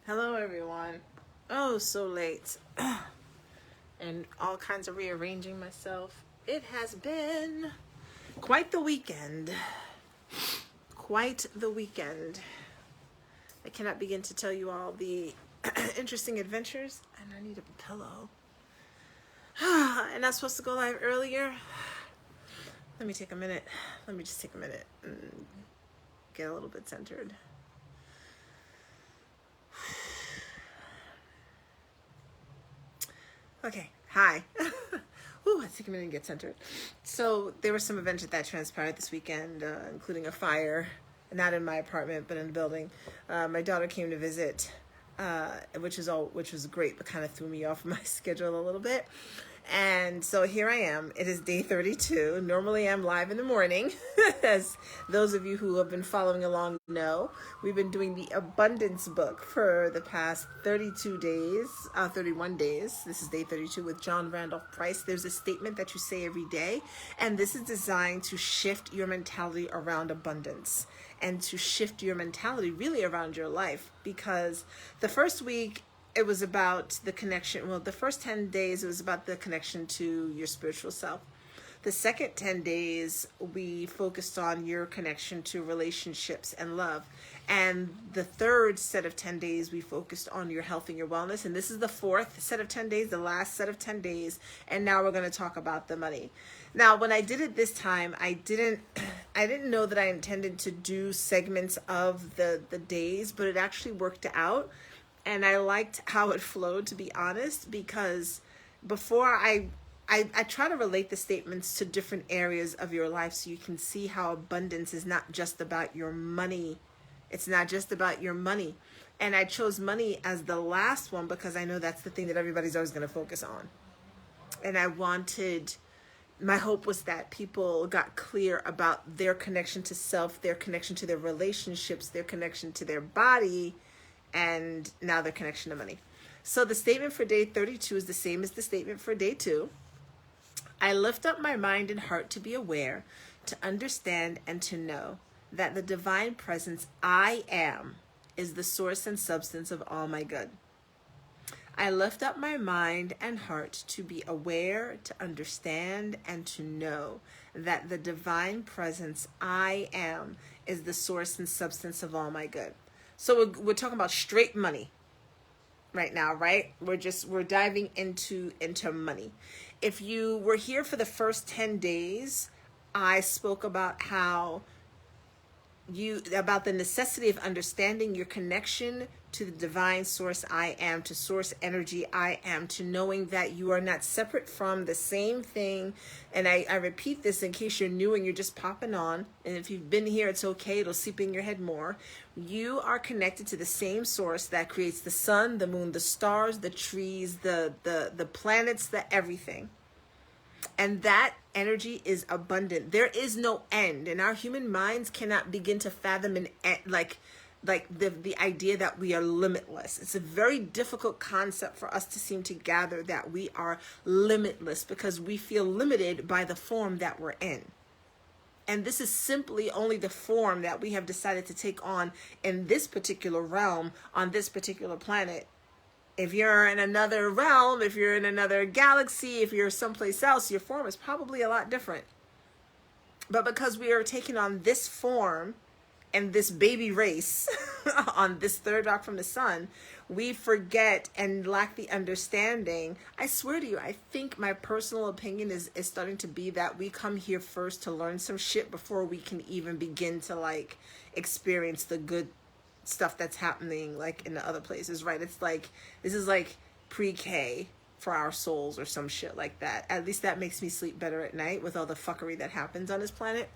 Hello, everyone. Oh, so late. And all kinds of rearranging myself. It has been quite the weekend. Quite the weekend. I cannot begin to tell you all the interesting adventures. And I need a pillow. And I'm supposed to go live earlier. Let me take a minute. Let me just take a minute and get a little bit centered. Okay, hi. Ooh, let's take a minute and get centered. So there were some events that transpired this weekend, including a fire, not in my apartment, but in the building. My daughter came to visit, which was great, but kind of threw me off my schedule a little bit. And so here I am. It is day 32. Normally I'm live in the morning. As those of you who have been following along know, we've been doing the Abundance book for the past 31 days. This is day 32 with John Randolph Price. There's a statement that you say every day, and this is designed to shift your mentality around abundance and to shift your mentality really around your life, because the first week, it was about the connection. Well, the first 10 days, it was about the connection to your spiritual self. The second 10 days, we focused on your connection to relationships and love. And the third set of 10 days, we focused on your health and your wellness. And this is the fourth set of 10 days, the last set of 10 days. And now we're going to talk about the money. Now, when I did it this time, I didn't know that I intended to do segments of the days, but it actually worked out. And I liked how it flowed, to be honest, because before I try to relate the statements to different areas of your life so you can see how abundance is not just about your money. It's not just about your money. And I chose money as the last one because I know that's the thing that everybody's always going to focus on. And my hope was that people got clear about their connection to self, their connection to their relationships, their connection to their body, and now their connection to money. So the statement for day 32 is the same as the statement for day 2. I lift up my mind and heart to be aware, to understand, and to know that the divine presence I am is the source and substance of all my good. I lift up my mind and heart to be aware, to understand, and to know that the divine presence I am is the source and substance of all my good. So we're talking about straight money right now, right? We're diving into money. If you were here for the first 10 days, I spoke about about the necessity of understanding your connection to the divine source I am, to source energy I am, to knowing that you are not separate from the same thing. And I repeat this in case you're new and you're just popping on. And if you've been here, it's okay. It'll seep in your head more. You are connected to the same source that creates the sun, the moon, the stars, the trees, the planets, the everything. And that energy is abundant. There is no end, and our human minds cannot begin to fathom the idea that we are limitless. It's a very difficult concept for us to seem to gather that we are limitless because we feel limited by the form that we're in. And this is simply only the form that we have decided to take on in this particular realm, on this particular planet. If you're in another realm, if you're in another galaxy, if you're someplace else, your form is probably a lot different. But because we are taking on this form and this baby race on this third rock from the sun, we forget and lack the understanding. I swear to you, I think my personal opinion is starting to be that we come here first to learn some shit before we can even begin to experience the good stuff that's happening in the other places, right? It's this is pre-K for our souls or some shit like that. At least that makes me sleep better at night with all the fuckery that happens on this planet.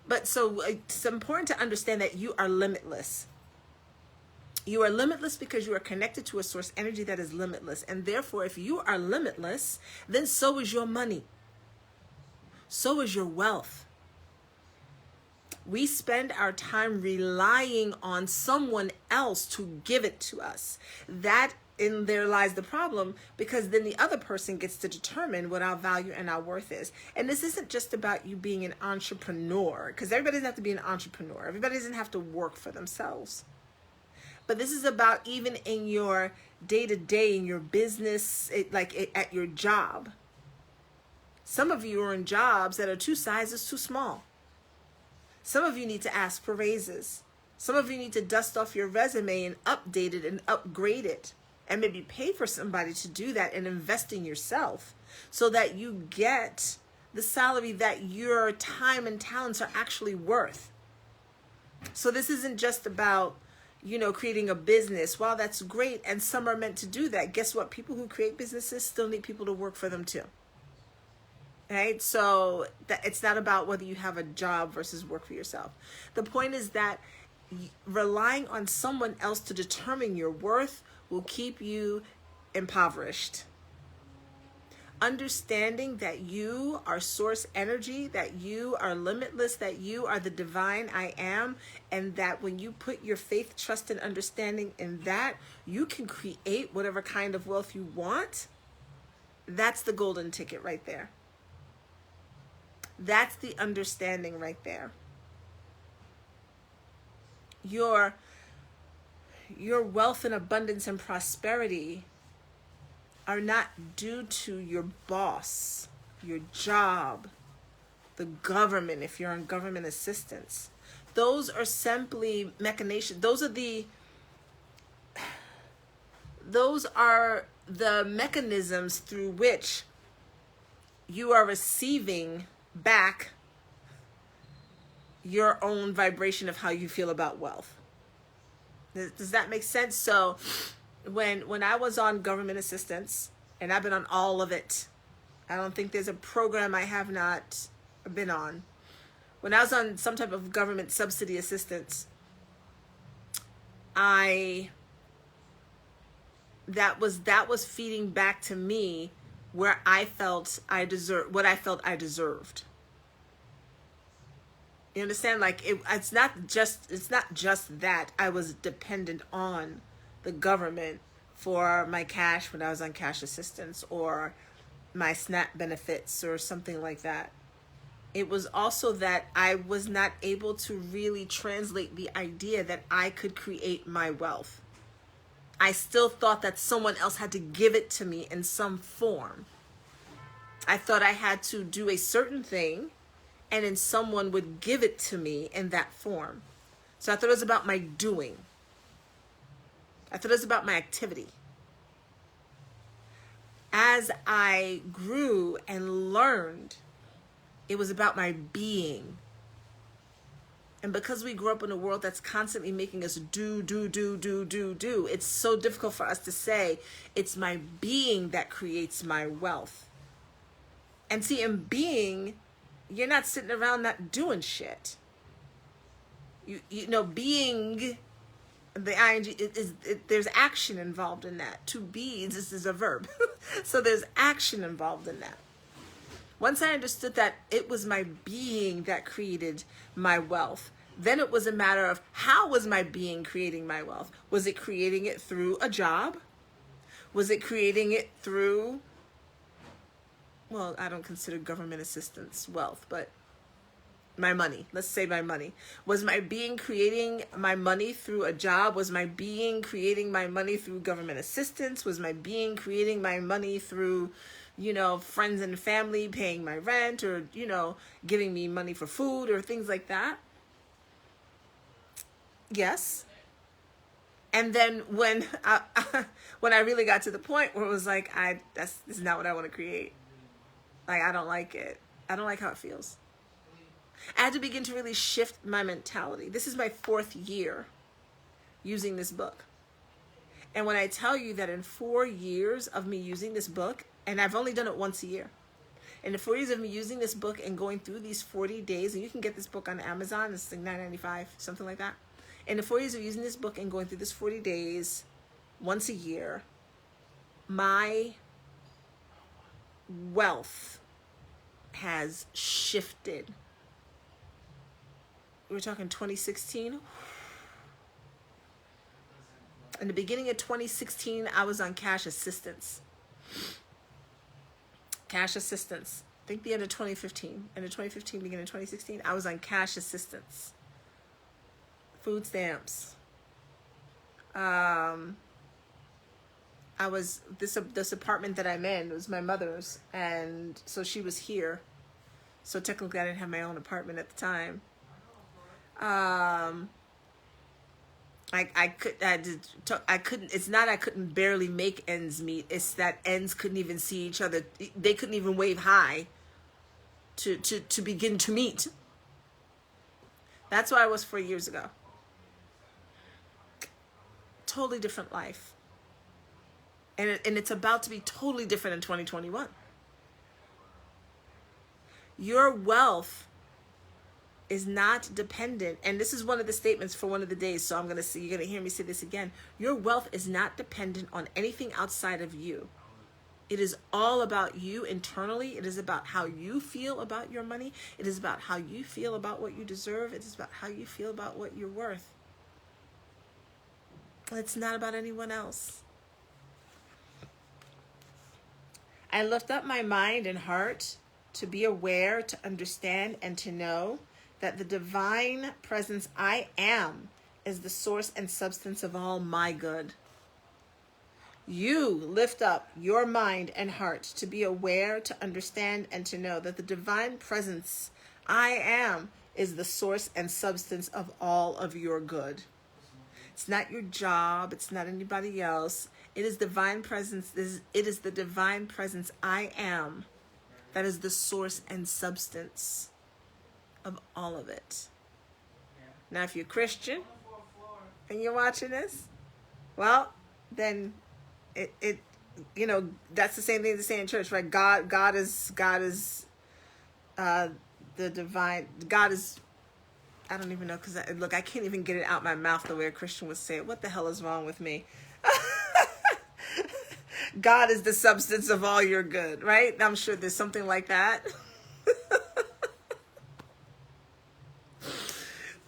But so it's important to understand that you are limitless. You are limitless because you are connected to a source energy that is limitless. And therefore, if you are limitless, then so is your money. So is your wealth. We spend our time relying on someone else to give it to us. That in there lies the problem, because then the other person gets to determine what our value and our worth is. And this isn't just about you being an entrepreneur, because everybody doesn't have to be an entrepreneur. Everybody doesn't have to work for themselves. but this is about even in your day-to-day, in your business, at your job. Some of you are in jobs that are 2 sizes too small. Some of you need to ask for raises. Some of you need to dust off your resume and update it and upgrade it, and maybe pay for somebody to do that and invest in yourself so that you get the salary that your time and talents are actually worth. So this isn't just about, creating a business. While that's great, and some are meant to do that, guess what? People who create businesses still need people to work for them too. Right? So it's not about whether you have a job versus work for yourself. The point is that relying on someone else to determine your worth will keep you impoverished. Understanding that you are source energy, that you are limitless, that you are the divine I am, and that when you put your faith, trust, and understanding in that, you can create whatever kind of wealth you want. That's the golden ticket right there. That's the understanding right there. Your wealth and abundance and prosperity are not due to your boss, your job, the government, if you're on government assistance. Those are simply machinations. Those are the mechanisms through which you are receiving back your own vibration of how you feel about wealth. Does that make sense? So when I was on government assistance, and I've been on all of it, I don't think there's a program I have not been on. When I was on some type of government subsidy assistance, that was feeding back to me where I felt I deserved what I felt I deserved. You understand? Like it's not just that I was dependent on the government for my cash when I was on cash assistance or my SNAP benefits or something like that. It was also that I was not able to really translate the idea that I could create my wealth. I still thought that someone else had to give it to me in some form. I thought I had to do a certain thing and then someone would give it to me in that form. So I thought it was about my doing. I thought it was about my activity. As I grew and learned, it was about my being. And because we grew up in a world that's constantly making us do, it's so difficult for us to say, it's my being that creates my wealth. And see, in being, you're not sitting around not doing shit. You know, being, the ing, there's action involved in that. To be, this is a verb. So there's action involved in that. Once I understood that it was my being that created my wealth, then it was a matter of how was my being creating my wealth? Was it creating it through a job? Was it creating it through, well, I don't consider government assistance wealth, but my money. Let's say my money. Was my being creating my money through a job? Was my being creating my money through government assistance? Was my being creating my money through, friends and family paying my rent or, giving me money for food or things like that? Yes. And then when I really got to the point where it was like, this is not what I want to create. Like, I don't like it. I don't like how it feels. I had to begin to really shift my mentality. This is my 4th year using this book. And when I tell you that in 4 years of me using this book, and I've only done it once a year, in the 4 years of me using this book and going through these 40 days, and you can get this book on Amazon, it's like $9.95, something like that. In the 4 years of using this book and going through this 40 days once a year, my wealth has shifted. We're talking 2016. In the beginning of 2016, I was on cash assistance. Cash assistance. I think the end of 2015. End of 2015, beginning of 2016, I was on cash assistance. Food stamps. I was this apartment that I'm in was my mother's, and so she was here. So technically, I didn't have my own apartment at the time. I couldn't. It's not I couldn't barely make ends meet. It's that ends couldn't even see each other. They couldn't even wave hi to begin to meet. That's where I was 4 years ago. Totally different life. And it's about to be totally different in 2021. Your wealth is not dependent, and this is one of the statements for one of the days, so you're going to hear me say this again. Your wealth is not dependent on anything outside of you. It is all about you internally. It is about how you feel about your money. It is about how you feel about what you deserve. It is about how you feel about what you're worth. It's not about anyone else. I lift up my mind and heart to be aware, to understand, and to know that the divine presence I am is the source and substance of all my good. You lift up your mind and heart to be aware, to understand, and to know that the divine presence I am is the source and substance of all of your good. It's not your job. It's not anybody else. It is divine presence. It is the divine presence I am that is the source and substance of all of it. Now, if you're Christian and you're watching this, well, then it that's the same thing to say in church, right? God is the divine. God is. I don't even know, because I can't even get it out my mouth the way a Christian would say it. What the hell is wrong with me? God is the substance of all your good, right? I'm sure there's something like that.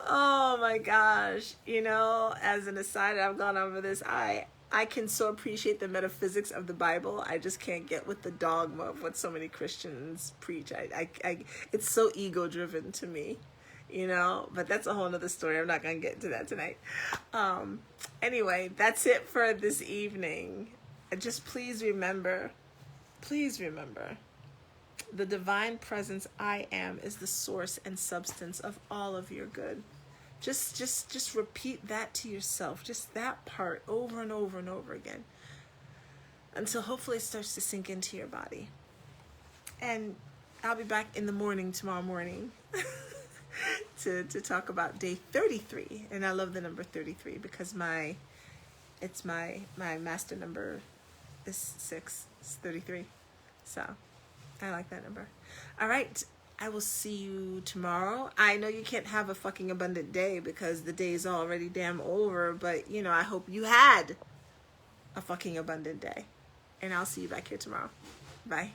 Oh my gosh. As an aside, I've gone over this. I can so appreciate the metaphysics of the Bible. I just can't get with the dogma of what so many Christians preach. It's so ego driven to me, but that's a whole nother story. I'm not going to get into that tonight. Anyway, that's it for this evening. Just please remember, the divine presence I am is the source and substance of all of your good. Just repeat that to yourself, just that part over and over and over again, until hopefully it starts to sink into your body. And I'll be back in the morning tomorrow morning to talk about day 33. And I love the number 33 because my master number is 6. It's 33. So I like that number. All right. I will see you tomorrow. I know you can't have a fucking abundant day because the day is already damn over, but I hope you had a fucking abundant day. And I'll see you back here tomorrow. Bye.